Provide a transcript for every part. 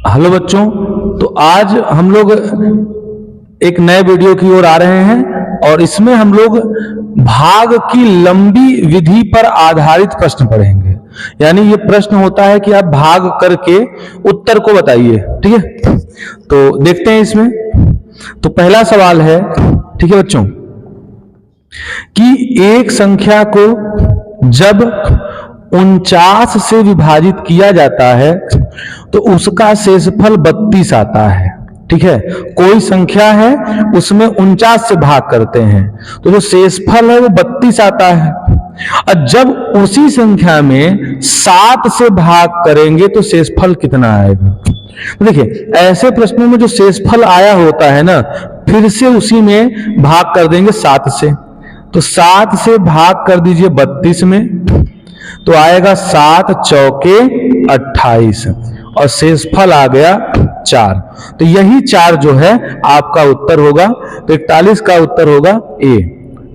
Hello बच्चों, तो आज हम लोग एक नए वीडियो की ओर आ रहे हैं और इसमें हम लोग भाग की लंबी विधि पर आधारित प्रश्न पढ़ेंगे। यानी ये प्रश्न होता है कि आप भाग करके उत्तर को बताइए। ठीक है, तो देखते हैं इसमें। तो पहला सवाल है, ठीक है बच्चों, कि एक संख्या को जब 49 से विभाजित किया जाता है तो उसका शेषफल 32 आता है। ठीक है, कोई संख्या है उसमें 49 से भाग करते हैं तो जो शेषफल है वो 32 आता है। और जब उसी संख्या में 7 से भाग करेंगे तो शेषफल कितना आएगा। तो देखिए, ऐसे प्रश्नों में जो शेषफल आया होता है ना, फिर से उसी में भाग कर देंगे 7 से। तो 7 से भाग कर दीजिए 32 में, तो आएगा 7 चौके 28 और शेषफल आ गया 4। तो यही 4 जो है आपका उत्तर होगा। तो 41 का उत्तर होगा ए।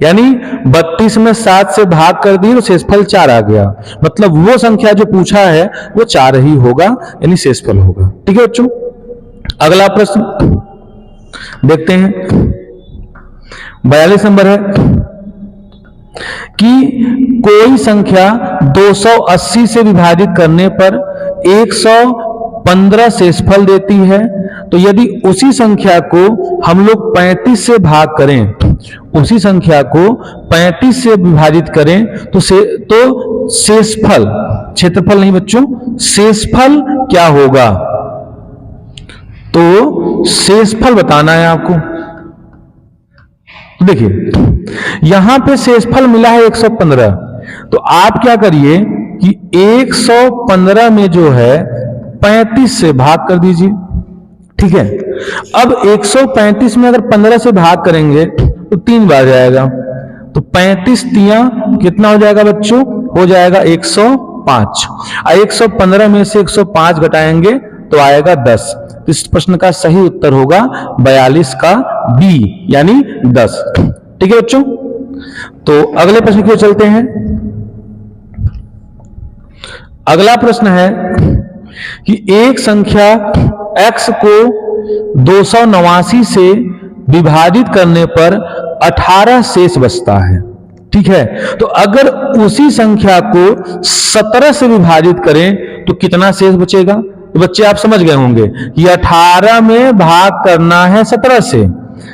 यानी 32 में 7 से भाग कर दिए तो शेषफल 4 आ गया। मतलब वो संख्या जो पूछा है वो 4 ही होगा, यानी शेषफल होगा। ठीक है बच्चों, अगला प्रश्न देखते हैं। 42 नंबर है कि कोई संख्या 280 से विभाजित करने पर 115 शेषफल देती है। तो यदि उसी संख्या को हम लोग 35 से भाग करें, उसी संख्या को 35 से विभाजित करें तो शेषफल, क्षेत्रफल नहीं बच्चों, शेषफल क्या होगा। तो शेषफल बताना है आपको। देखिए, यहां पे शेषफल मिला है 115। तो आप क्या करिए कि 115 में जो है 35 से भाग कर दीजिए। ठीक है, अब 135 में अगर 15 से भाग करेंगे तो 3 बार जाएगा। तो 35 तिया कितना हो जाएगा बच्चों, हो जाएगा 105। 115 में से 105 घटाएंगे तो आएगा 10। तो इस प्रश्न का सही उत्तर होगा 42 का बी, यानी 10। ठीक है बच्चों, तो अगले प्रश्न की ओर चलते हैं। अगला प्रश्न है कि एक संख्या x को 289 से विभाजित करने पर 18 शेष बचता है। ठीक है, तो अगर उसी संख्या को 17 से विभाजित करें तो कितना शेष बचेगा। तो बच्चे आप समझ गए होंगे कि 18 में भाग करना है 17 से,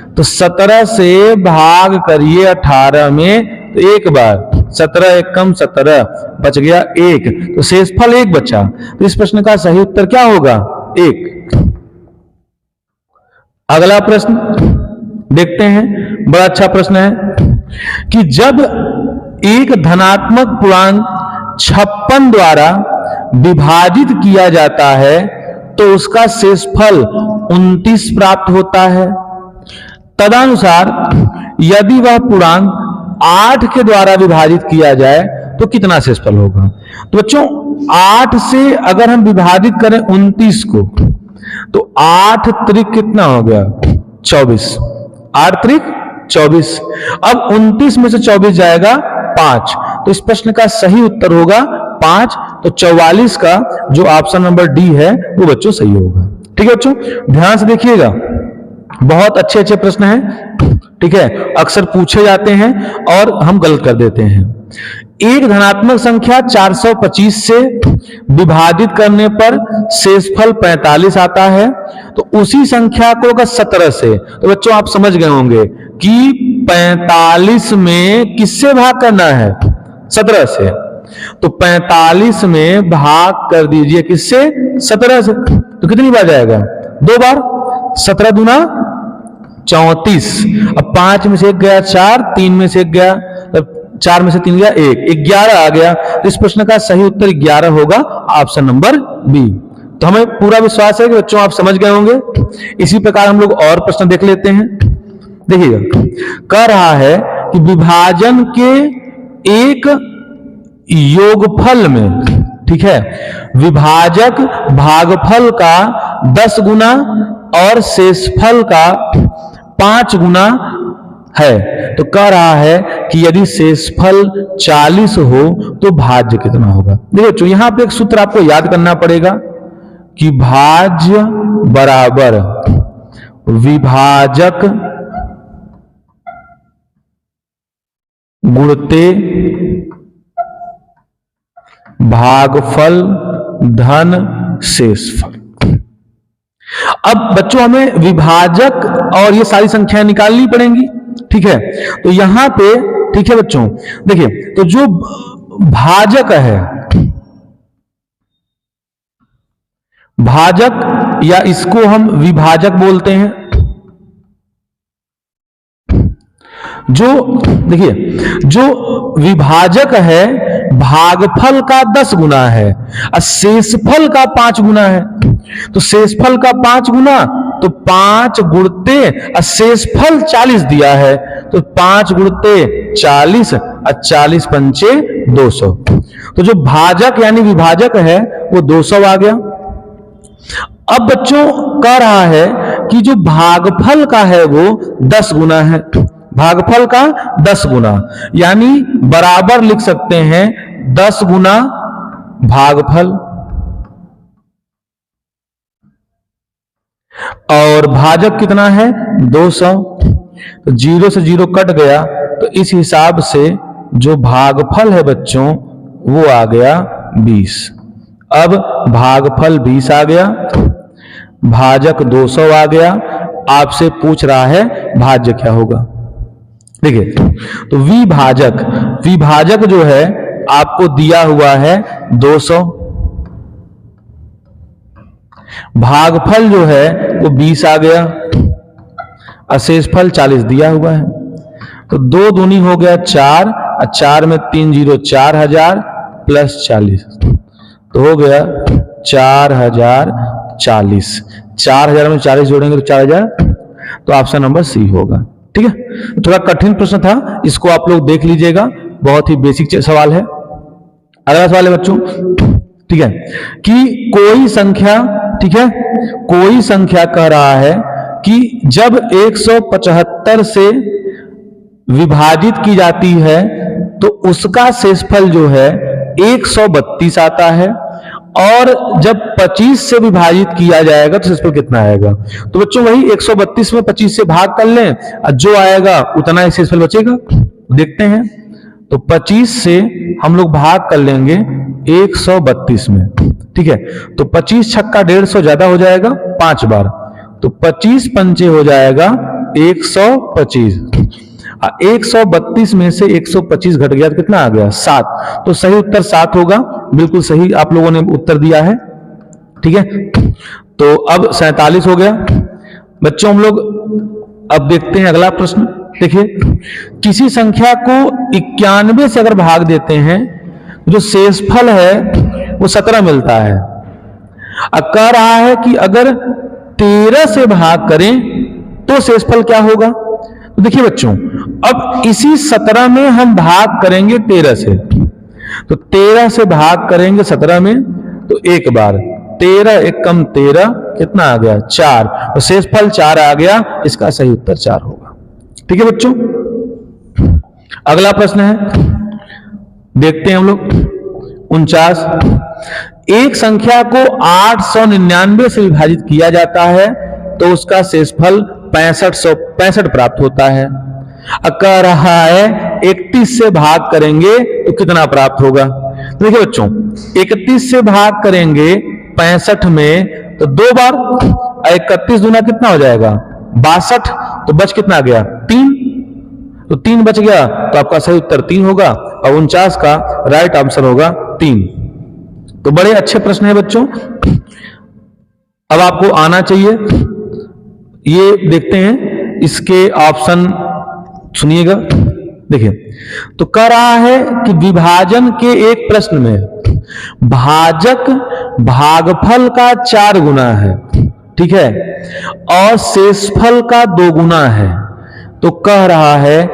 तो 17 से भाग करिए 18 में, तो एक बार 17 एकम 17 बच गया 1, तो शेषफल 1 बचा। तो इस प्रश्न का सही उत्तर क्या होगा, 1। अगला प्रश्न देखते हैं, बड़ा अच्छा प्रश्न है कि जब एक धनात्मक पूर्णांक 56 द्वारा विभाजित किया जाता है तो उसका शेषफल 29 प्राप्त होता है। तदनुसार यदि वह पूर्णांक 8 के द्वारा विभाजित किया जाए तो कितना शेषफल होगा। तो बच्चों, 8 से अगर हम विभाजित करें 29 को तो 8 त्रिक कितना हो गया, 24। 8 त्रिक 24। अब 29 में से 24 जाएगा 5, तो इस प्रश्न का सही उत्तर होगा 5। तो 44 का जो ऑप्शन नंबर डी है वो बच्चों सही होगा। ठीक है बच्चों, ध्यान से देखिएगा, बहुत अच्छे अच्छे प्रश्न हैं। ठीक है, अक्सर पूछे जाते हैं और हम गलत कर देते हैं। एक धनात्मक संख्या 425 से विभाजित करने पर शेषफल 45 आता है। तो उसी संख्या को अगर 17 से, तो बच्चों आप समझ गए होंगे कि 45 में किससे भाग करना है, 17 से। तो 45 में भाग कर दीजिए किससे, 17 से। तो कितनी बार जाएगा, 2 बार। 17 दूना 34। अब 5 में से 1 गया 4, 3 में से 1 गया, 4 में से 3 गया 1, 11 आ गया। तो इस प्रश्न का सही उत्तर 11 होगा, ऑप्शन नंबर बी। तो हमें पूरा विश्वास है कि बच्चों आप समझ गए होंगे। इसी प्रकार हम लोग और प्रश्न देख लेते हैं। देखिएगा, कह रहा है कि विभाजन के एक योगफल में, ठीक है, विभाजक भागफल का 10 गुना और शेषफल का 5 गुना है। तो कह रहा है कि यदि शेषफल 40 हो तो भाज्य कितना होगा। देखो, यहां पे एक सूत्र आपको याद करना पड़ेगा। कि भाज्य बराबर विभाजक गुणते भागफल धन शेषफल। अब बच्चों हमें विभाजक और ये सारी संख्याएं निकालनी पड़ेंगी, ठीक है। तो यहां पे, ठीक है बच्चों, देखिए, तो जो भाजक है, भाजक या इसको हम विभाजक बोलते हैं, जो देखिए जो विभाजक है भागफल का 10 गुना है और शेषफल का 5 गुना है। तो शेषफल का 5 गुना तो 5 गुणते और शेषफल 40 दिया है, तो 5 गुणते 40 और 40 पंचे 200। तो जो भाजक यानी विभाजक है वो 200 आ गया। अब बच्चों कह रहा है कि जो भागफल का है वो 10 गुना है, भागफल का 10 गुना, यानी बराबर लिख सकते हैं 10 गुना भागफल, और भाजक कितना है 200। तो 0 से 0 कट गया, तो इस हिसाब से जो भागफल है बच्चों वो आ गया 20। अब भागफल 20 आ गया, भाजक 200 आ गया। आपसे पूछ रहा है भाज्य क्या होगा। देखिए, तो विभाजक जो है आपको दिया हुआ है 200, भागफल जो है वो 20 आ गया, शेषफल 40 दिया हुआ है। तो 2 दूनी हो गया 4, और 4 में 3 जीरो 4000 प्लस 40, तो हो गया 4040। 4000 में 40 जोड़ेंगे तो 4000, तो ऑप्शन नंबर सी होगा, ठीक है। थोड़ा कठिन प्रश्न था, इसको आप लोग देख लीजिएगा, बहुत ही बेसिक सवाल है। अगला सवाल है बच्चों, ठीक है, कि कोई संख्या, ठीक है, कोई संख्या कह रहा है कि जब 175 से विभाजित की जाती है तो उसका शेषफल जो है 132 आता है, और जब 25 से विभाजित किया जाएगा तो शेषफल कितना आएगा। तो बच्चों वही 132 में 25 से भाग कर लें, और जो आएगा उतना ही शेषफल बचेगा। देखते हैं, तो 25 से हम लोग भाग कर लेंगे 132 में, ठीक है। तो 25 छक्का 150 ज्यादा हो जाएगा 5 बार, तो 25 पंचे हो जाएगा 125। 132 में से 125 घट गया तो कितना आ गया 7। तो सही उत्तर 7 होगा, बिल्कुल सही आप लोगों ने उत्तर दिया है, ठीक है। तो अब 47 हो गया बच्चों। हम लोग अब देखते हैं अगला प्रश्न। देखिए, किसी संख्या को 91 से अगर भाग देते हैं, जो शेषफल है वो 17 मिलता है। अब कह रहा है कि अगर 13 से भाग करें तो शेषफल क्या होगा। तो देखिए बच्चों, अब इसी 17 में हम भाग करेंगे 13 से, तो 13 से भाग करेंगे 17 में, तो एक बार 13 एक कम 13 कितना आ गया 4, और शेषफल 4 आ गया। इसका सही उत्तर 4 होगा, ठीक है बच्चों। अगला प्रश्न है, देखते हैं हम लोग 49। एक संख्या को 899 से विभाजित किया जाता है तो उसका शेषफल 6565 प्राप्त होता है। कह रहा है 31 से भाग करेंगे तो कितना प्राप्त होगा। देखिए बच्चों, 31 से भाग करेंगे 65 में तो 2 बार, 31 दूना कितना हो जाएगा 62, तो बच कितना आ गया 3, तो 3 बच गया, तो आपका सही उत्तर 3 होगा, और 49 का राइट आंसर होगा 3। तो बड़े अच्छे प्रश्न है बच्चों, अब आपको आना चाहिए। ये देखते हैं इसके ऑप्शन, सुनिएगा। देखिए, तो कह रहा है कि विभाजन के एक प्रश्न में भाजक भागफल का 4 गुना है, ठीक है, और शेषफल का 2 गुना है। तो कह रहा है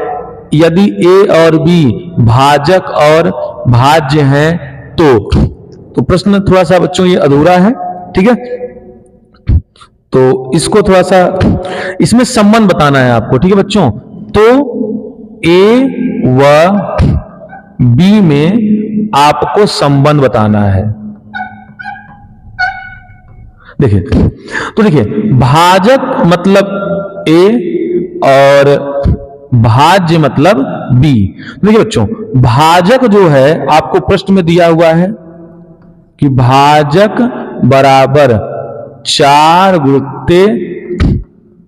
यदि a और b भाजक और भाज्य हैं तो प्रश्न थोड़ा सा बच्चों ये अधूरा है, ठीक है। तो इसको थोड़ा सा, इसमें संबंध बताना है आपको, ठीक है बच्चों। तो a व b में आपको संबंध बताना है। देखिए, तो देखिए भाजक मतलब A और भाज्य मतलब B। देखिए बच्चों, भाजक जो है आपको प्रश्न में दिया हुआ है कि भाजक बराबर 4 गुणित्ते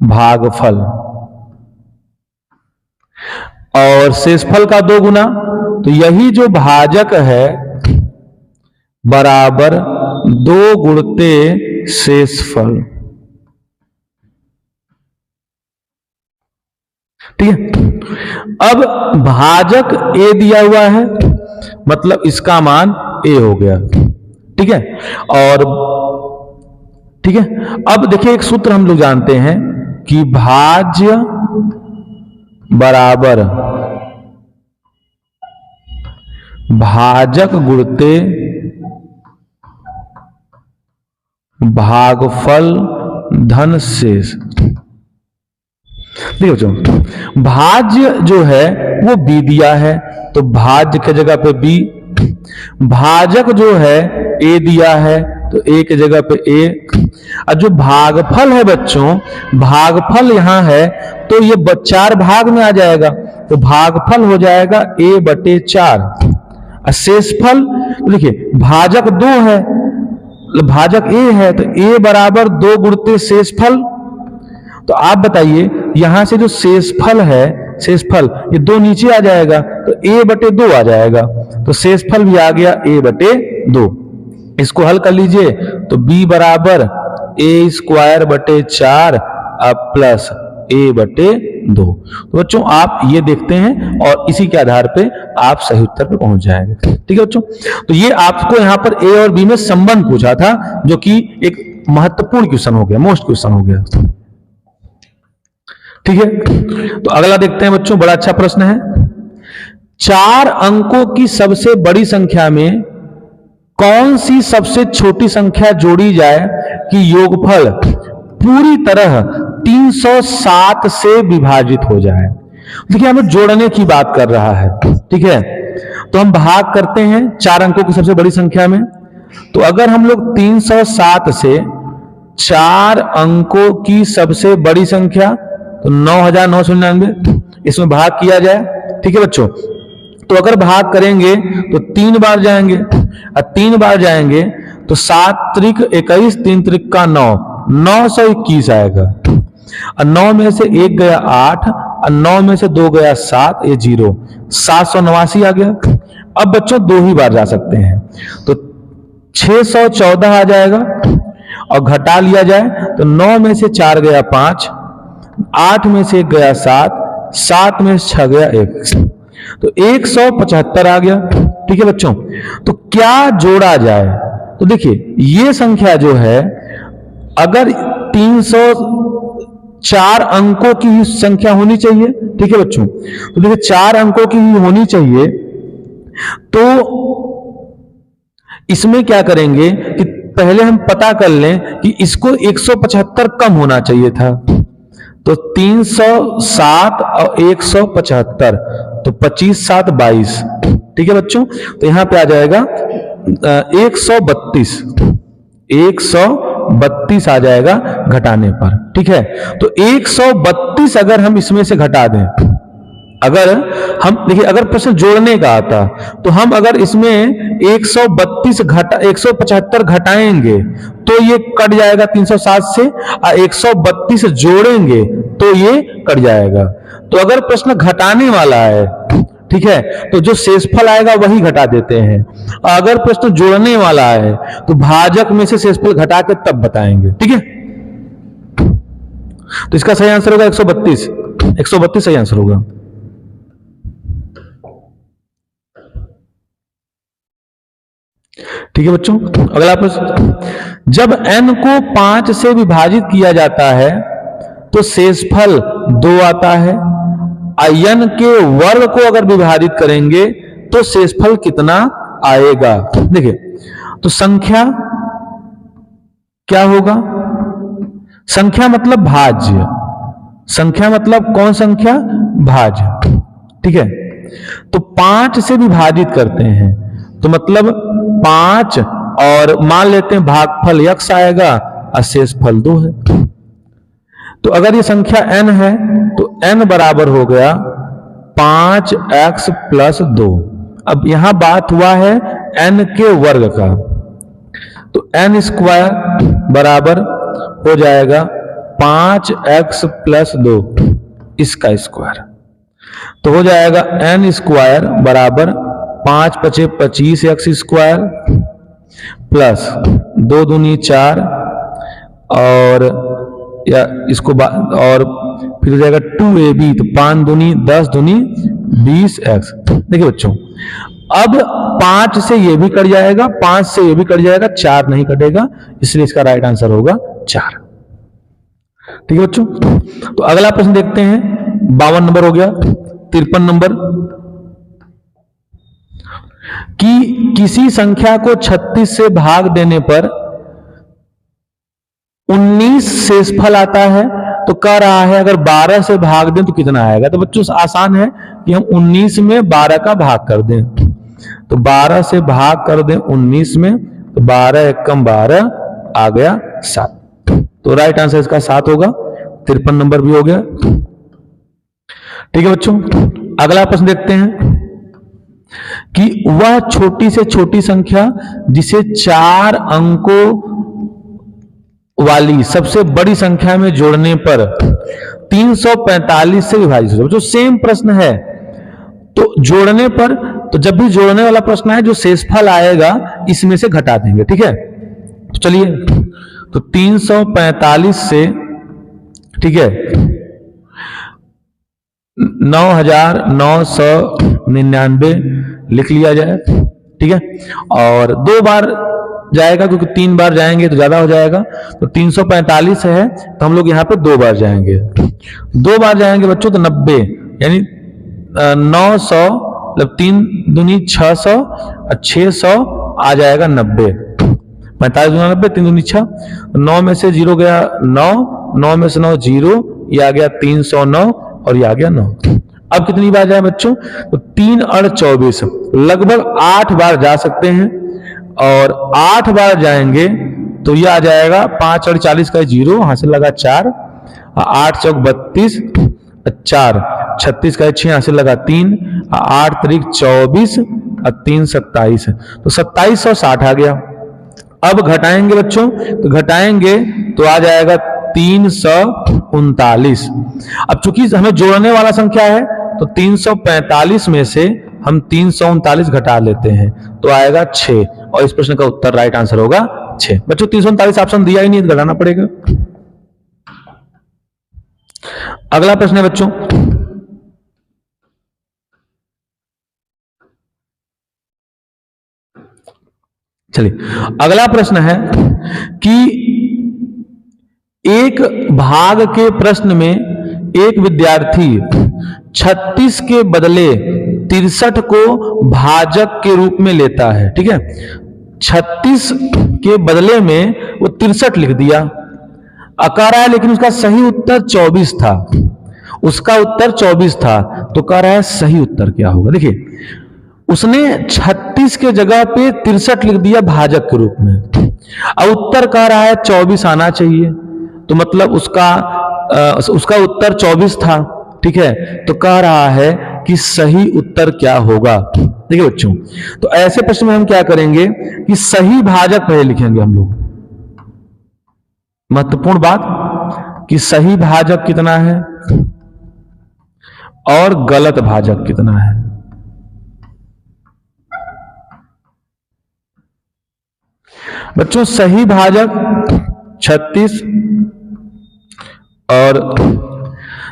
भागफल और शेषफल का 2 गुना, तो यही जो भाजक है बराबर 2 गुणित्ते शेषफल। ठीक है, अब भाजक A दिया हुआ है, मतलब इसका मान A हो गया। ठीक है, और ठीक है, अब देखिए एक सूत्र हम लोग जानते हैं कि भाज्य बराबर भाजक गुणित्ते भागफल धन शेष। देखिए बच्चों, भाज्य जो है वो B दिया है, तो भाज्य की जगह पे B। भाजक जो है A दिया है, तो A की जगह पे A। और जो भागफल है बच्चों, भागफल यहां है तो ये 4 भाग में आ जाएगा, तो भागफल हो जाएगा A/4। और शेषफल देखिए भाजक 2 है, भाजक A है, तो A बराबर 2 गुणित्ते शेषफल। तो आप बताइए यहां से जो शेषफल है, शेषफल ये 2 नीचे आ जाएगा, तो A/2 आ जाएगा, तो शेषफल भी आ गया A/2। इसको हल कर लीजिए तो B बराबर A² / 4 प्लस A/2। तो बच्चों आप ये देखते हैं और इसी के आधार पे आप सही उत्तर पे पहुंच जाएंगे। ठीक है बच्चों, तो ये आपको यहां पर A और B में संबंध पूछा था, जो कि एक महत्वपूर्ण क्वेश्चन हो गया, मोस्ट क्वेश्चन हो गया। ठीक है, तो अगला देखते हैं बच्चों, बड़ा अच्छा प्रश्न है। 4 अंकों की सबसे बड़ी संख्या में कौन सी सबसे छोटी संख्या जोड़ी जाए कि योगफल पूरी तरह 307 से विभाजित हो जाए। देखिए हमें जोड़ने की बात कर रहा है। ठीक है, तो हम भाग करते हैं 4 अंकों की सबसे बड़ी संख्या में, तो अगर हम लोग 307 से 4 अंकों की सबसे बड़ी संख्या तो 9999 इसमें भाग किया जाए। ठीक है बच्चों, तो अगर भाग करेंगे तो 3 बार जाएंगे, और 3 बार जाएंगे तो 7 त्रिक 21, 3 त्रिक का 9, 921 आएगा। और 9 में से 1 गया 8, और 9 में से 2 गया 7, ये 0, 789 आ गया। अब बच्चों 2 ही बार जा सकते हैं, तो 614 आ जाएगा, और घटा लिया जाए तो 9 में से 4 गया 5, 8 में से 1 गया 7, 7 में से 6 गया 1, तो 175 आ गया। ठीक है बच्चों, तो क्या जोड़ा जाए? तो देखिए ये संख्या जो है, अगर 304 अंकों की संख्या होनी चाहिए। ठीक है बच्चों, तो देखिए 4 अंकों की ही होनी चाहिए, तो इसमें क्या करेंगे कि पहले हम पता कर लें कि इसको 175 कम होना चाहिए था, तो 307 और 175, तो 25 7 22। ठीक है बच्चों, तो यहां पे आ जाएगा 132 आ जाएगा घटाने पर। ठीक है, तो 132 अगर हम इसमें से घटा दें, अगर हम देखिए अगर प्रश्न जोड़ने का आता तो हम अगर इसमें 175 घटाएंगे तो ये कट जाएगा 307 से, और 132 जोड़ेंगे तो ये कट जाएगा। तो अगर प्रश्न घटाने वाला है, ठीक है, तो जो शेषफल आएगा वही घटा देते हैं। अगर प्रश्न जोड़ने वाला है तो भाजक में से शेषफल घटा के तब बताएंगे। ठीक है, तो इसका सही आंसर होगा 132। 132 सही आंसर होगा। ठीक है बच्चों, अगला प्रश्न, जब n को 5 से विभाजित किया जाता है तो शेषफल 2 आता है, n के वर्ग को अगर विभाजित करेंगे तो शेषफल कितना आएगा? देखिए, तो संख्या क्या होगा? संख्या मतलब भाज्य, संख्या मतलब कौन संख्या? भाज्य। ठीक है, तो 5 से विभाजित करते हैं तो मतलब 5, और मान लेते हैं भागफल x आएगा, और शेषफल 2 है। तो अगर ये संख्या n है तो n बराबर हो गया 5x प्लस 2। अब यहां बात हुआ है n के वर्ग का, तो n स्क्वायर बराबर हो जाएगा 5x प्लस 2 इसका स्क्वायर, तो हो जाएगा n स्क्वायर बराबर 5 पचे 25x स्क्वायर प्लस 2 दूनी 4 और या इसको और फिर हो जाएगा 2ab, तो 5 दूनी 10 दूनी 20x। देखिए बच्चों, अब 5 से ये भी कट जाएगा, 5 से ये भी कट जाएगा, 4 नहीं कटेगा, इसलिए इसका राइट आंसर होगा 4। ठीक है बच्चों, तो अगला प्रश्न देखते हैं। 52 नंबर हो गया। 53 नंबर, कि किसी संख्या को 36 से भाग देने पर 19 शेषफल आता है, तो कह रहा है अगर 12 से भाग दें तो कितना आएगा। तो बच्चों आसान है कि हम 19 में 12 का भाग कर दें, तो 12 से भाग कर दें 19 में, तो 12 एकम 12 आ गया 7, तो राइट आंसर इसका 7 होगा। 53 नंबर भी हो गया। ठीक है बच्चों, अगला प्रश्न देखते हैं कि वह छोटी से छोटी संख्या जिसे 4 अंकों वाली सबसे बड़ी संख्या में जोड़ने पर 345 से विभाजित हो। जो सेम प्रश्न है, तो जोड़ने पर, तो जब भी जोड़ने वाला प्रश्न है जो शेषफल आएगा इसमें से घटा देंगे। ठीक है, तो चलिए, तो 345 से, ठीक है, 9999 लिख लिया जाए। ठीक है, और 2 बार जाएगा क्योंकि 3 बार जाएंगे तो ज्यादा हो जाएगा, तो 345 है तो हम लोग यहाँ पे 2 बार जाएंगे। 2 बार जाएंगे बच्चों तो 90, यानी 900, मतलब 3 दूनी 600 और 600 आ जाएगा 90। 45 दूना 90, 3 दूनी 6, 9 में से 0 गया 9, 9 में से 9 0, ये आ गया 309 और ये आ गया 9। अब कितनी बार जाए बच्चों, तो 3 और 24, लगभग 8 बार जा सकते हैं, और 8 बार जाएंगे तो ये आ जाएगा 5 और 40 का 0, वहां से लगा 4, 8 चौक 32, 4 36 का 6, यहां से लगा 3, 8 तरीक 24 और 3 27, तो 2760 आ गया। अब घटाएंगे बच्चों, तो घटाएंगे तो आ जाएगा 339। अब चूंकि हमें जोड़ने वाला संख्या है तो 345 में से हम 339 घटा लेते हैं तो आएगा 6, और इस प्रश्न का उत्तर राइट आंसर होगा 6। बच्चों 339 ऑप्शन दिया ही नहीं, तो घटाना पड़ेगा। अगला प्रश्न है बच्चों, चलिए अगला प्रश्न है कि एक भाग के प्रश्न में एक विद्यार्थी 36 के बदले 63 को भाजक के रूप में लेता है। ठीक है, 36 के बदले में वो 63 लिख दिया, कह रहा है लेकिन उसका सही उत्तर 24 था, उसका उत्तर 24 था, तो कह रहा है सही उत्तर क्या होगा। देखिए, उसने 36 के जगह पे 63 लिख दिया भाजक के रूप में, अब उत्तर कह रहा है 24 आना चाहिए, तो मतलब उसका उत्तर 24 था। ठीक है, तो कह रहा है कि सही उत्तर क्या होगा। देखिए बच्चों, तो ऐसे प्रश्न में हम क्या करेंगे कि सही भाजक पहले लिखेंगे हम लोग। महत्वपूर्ण बात कि सही भाजक कितना है और गलत भाजक कितना है। बच्चों सही भाजक 36, और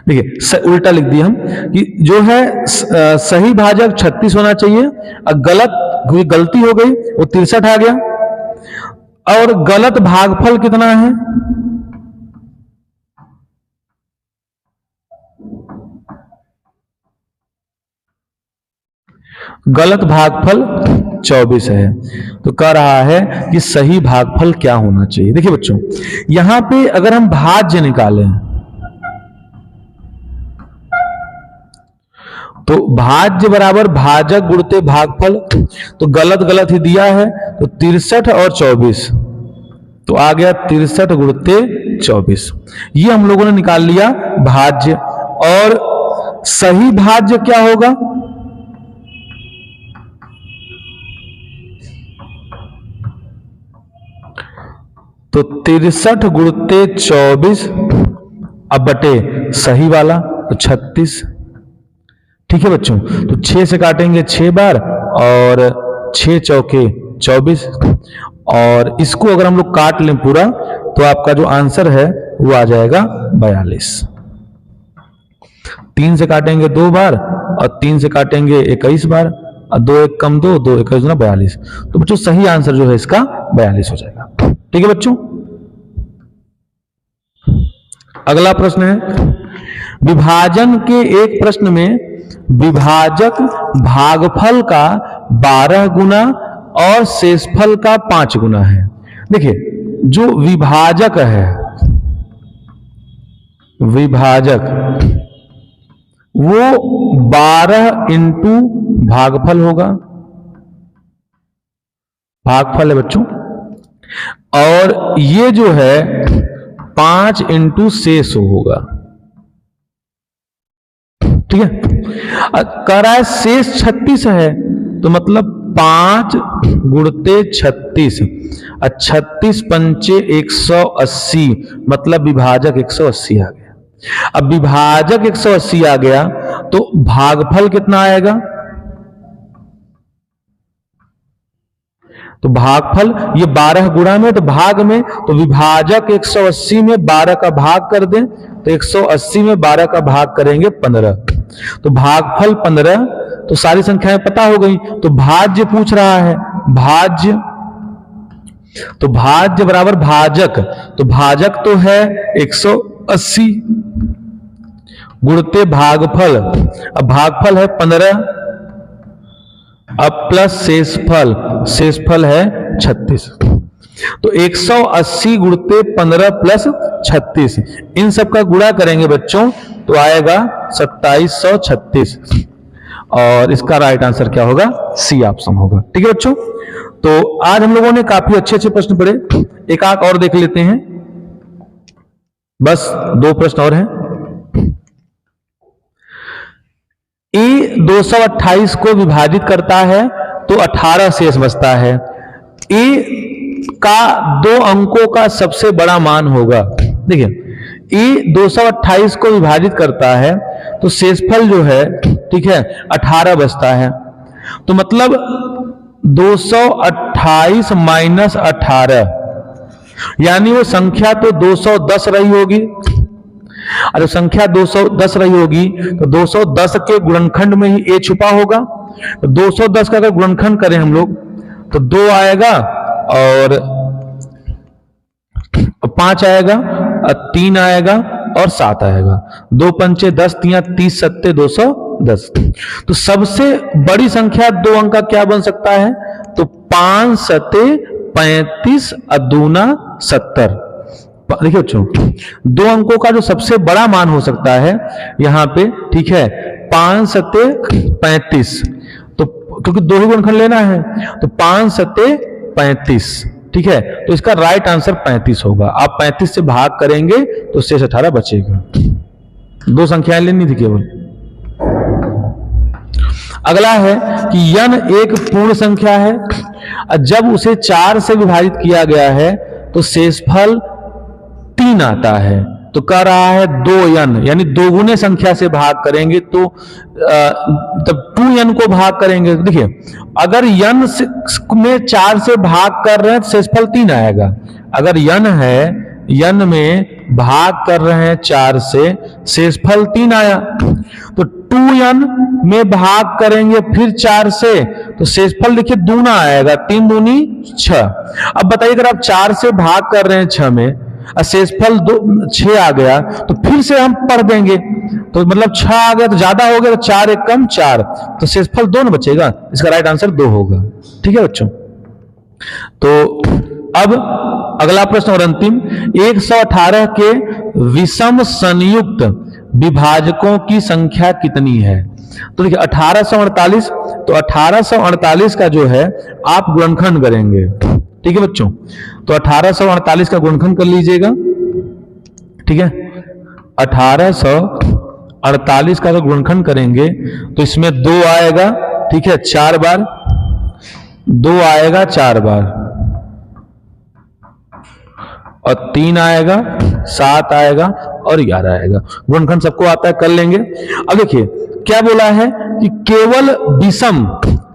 देखिए उल्टा लिख दिया हम कि जो है सही भाजक 36 होना चाहिए, और गलती हो गई वो 63 आ गया, और गलत भागफल कितना है, गलत भागफल 24 है, तो कह रहा है कि सही भागफल क्या होना चाहिए। देखिए बच्चों, यहां पे अगर हम भाज्य निकालें तो भाज्य बराबर भाजक गुणते भागफल, तो गलत ही दिया है, तो 63 और 24, तो आ गया 63 गुणित 24। ये हम लोगों ने निकाल लिया भाज्य। और सही भाज्य क्या होगा? तो 63 गुणित 24 अब बटे सही वाला तो 36। ठीक है बच्चों, तो 6 से काटेंगे 6 बार और 6 चौके 24, और इसको अगर हम लोग काट लें पूरा तो आपका जो आंसर है वो आ जाएगा 42। 3 से काटेंगे 2 बार और 3 से काटेंगे 21 बार, और 2 1 कम 2, 2 21 गुना 42। तो बच्चों सही आंसर जो है इसका 42 हो जाएगा। ठीक है बच्चों, अगला प्रश्न है विभाजन के एक प्रश्न में विभाजक भागफल का 12 गुना और शेषफल का 5 गुना है। देखिए जो विभाजक है, विभाजक वो 12 इंटू भागफल होगा, भागफल है बच्चों, और ये जो है 5 इंटू शेष होगा। ठीक है, कह रहा है शेष 36 है, तो मतलब 5 गुणते 36, 36 पंचे 180, मतलब विभाजक 180 आ गया। अब विभाजक 180 आ गया तो भागफल कितना आएगा? तो भागफल ये 12 गुणा में तो भाग में, तो विभाजक 180 में 12 का भाग कर दें तो 180 में 12 का भाग करेंगे 15, तो भागफल 15। तो सारी संख्याएं पता हो गई। तो भाज्य पूछ रहा है, भाज्य, तो भाज्य बराबर भाजक, तो भाजक तो है 180 गुणते भागफल, अब भागफल है 15, अब प्लस शेषफल, शेषफल है 36। तो 180 गुणते 15 प्लस 36, इन सब का गुणा करेंगे बच्चों तो आएगा 2736, और इसका राइट आंसर क्या होगा? सी ऑप्शन होगा। ठीक है बच्चों, तो आज हम लोगों ने काफी अच्छे अच्छे प्रश्न पढ़े, एक आंख और देख लेते हैं, बस 2 प्रश्न और हैं। ए 228 को विभाजित करता है तो 18 शेष बचता है। ए का 2 अंकों का सबसे बड़ा मान होगा। देखिए ए 228 को विभाजित करता है तो शेषफल जो है, ठीक है, 18 बचता है। तो मतलब 228 माइनस 18, यानी वो संख्या तो 210 रही होगी। अरे संख्या 210 रही होगी तो 210 के गुणनखंड में ही ए छुपा होगा। तो 210 का अगर गुणनखंड करें हम लोग तो 2 आएगा और 5 आएगा और 3 आएगा और 7 आएगा। 2 पंचे 10, 3 30 सत्ते 210। तो सबसे बड़ी संख्या 2 अंक का क्या बन सकता है? तो 5 सत्ते 35 और दूना 70। देखिए बच्चों 2 अंकों का जो सबसे बड़ा मान हो सकता है यहां पे, ठीक है, 5 सत्ते 35, तो क्योंकि 2 ही गुणनखंड लेना है तो 5 सत्ते 35, ठीक है, तो इसका राइट आंसर 35 होगा। आप 35 से भाग करेंगे तो शेष 18 बचेगा। 2 संख्याएं लेनी थी केवल। अगला है कि यन एक पूर्ण संख्या है, जब उसे 4 से विभाजित किया गया है तो शेषफल 3 आता है। तो कह रहा है 2n, यानी 2 गुने संख्या से भाग करेंगे तो तब 2n को भाग करेंगे। देखिए अगर n में 4 से भाग कर रहे हैं तो शेषफल 3 आएगा। अगर n है, n में भाग कर रहे हैं 4 से, शेषफल 3 आया। तो 2n में भाग करेंगे फिर 4 से तो शेषफल देखिए दूना आएगा, 3 दूनी 6। अब बताइए अगर आप 4 से भाग कर रहे हैं 6 में, शेषफल 6 आ गया तो फिर से हम पढ़ देंगे, तो मतलब 6 आ गया तो ज्यादा हो गया, तो 4 एक कम 4, तो शेषफल 2 न बचेगा। इसका राइट आंसर 2 होगा। ठीक है बच्चों, तो अब अगला प्रश्न और अंतिम, 118 के विषम संयुक्त विभाजकों की संख्या कितनी है? तो देखिए 1848, तो 1848 का जो है आप गुणनखंड करेंगे, ठीक है बच्चों, तो 1848 का गुणनखंड कर लीजिएगा। ठीक है, 1848 का अगर गुणनखंड करेंगे तो इसमें 2 आएगा, ठीक है, 4 बार, 2 आएगा 4 बार, और 3 आएगा, 7 आएगा और 11 आएगा। गुणनखंड सबको आता है, कर लेंगे। अब देखिए क्या बोला है कि केवल विषम,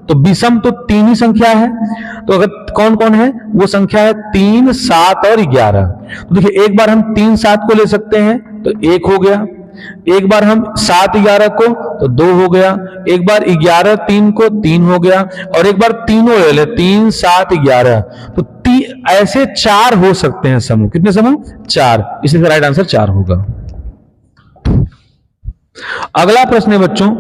तो विषम तो 3 ही संख्या है, तो अगर कौन कौन है वो संख्या है 3, 7 और 11। तो देखिए एक बार हम 3, 7 को ले सकते हैं तो 1 हो गया, एक बार हम 7, 11 को तो 2 हो गया, एक बार 11, 3 को 3 हो गया, और एक बार तीनों ले ले 3, 7, 11, तो ऐसे 4 हो सकते हैं समूह। कितने समूह? 4, इसलिए राइट आंसर 4 होगा। अगला प्रश्न है बच्चों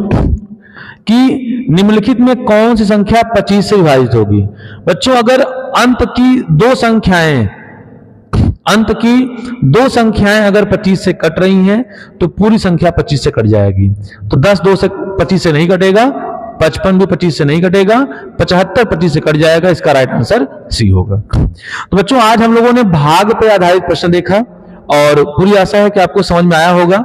कि निम्नलिखित में कौन सी संख्या 25 से विभाजित होगी। बच्चों अगर अंत की दो संख्याएं अगर 25 से कट रही हैं तो पूरी संख्या 25 से कट जाएगी। तो 10 2 से 25 से नहीं कटेगा, 55 भी 25 से नहीं कटेगा, 75 25 से कट जाएगा। इसका राइट आंसर सी होगा। तो बच्चों आज हम लोगों ने भाग पर आधारित प्रश्न देखा और पूरी आशा है कि आपको समझ में आया होगा,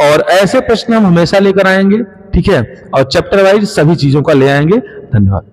और ऐसे प्रश्न हम हमेशा लेकर आएंगे। ठीक है, और चैप्टर वाइज सभी चीजों का ले आएंगे। धन्यवाद।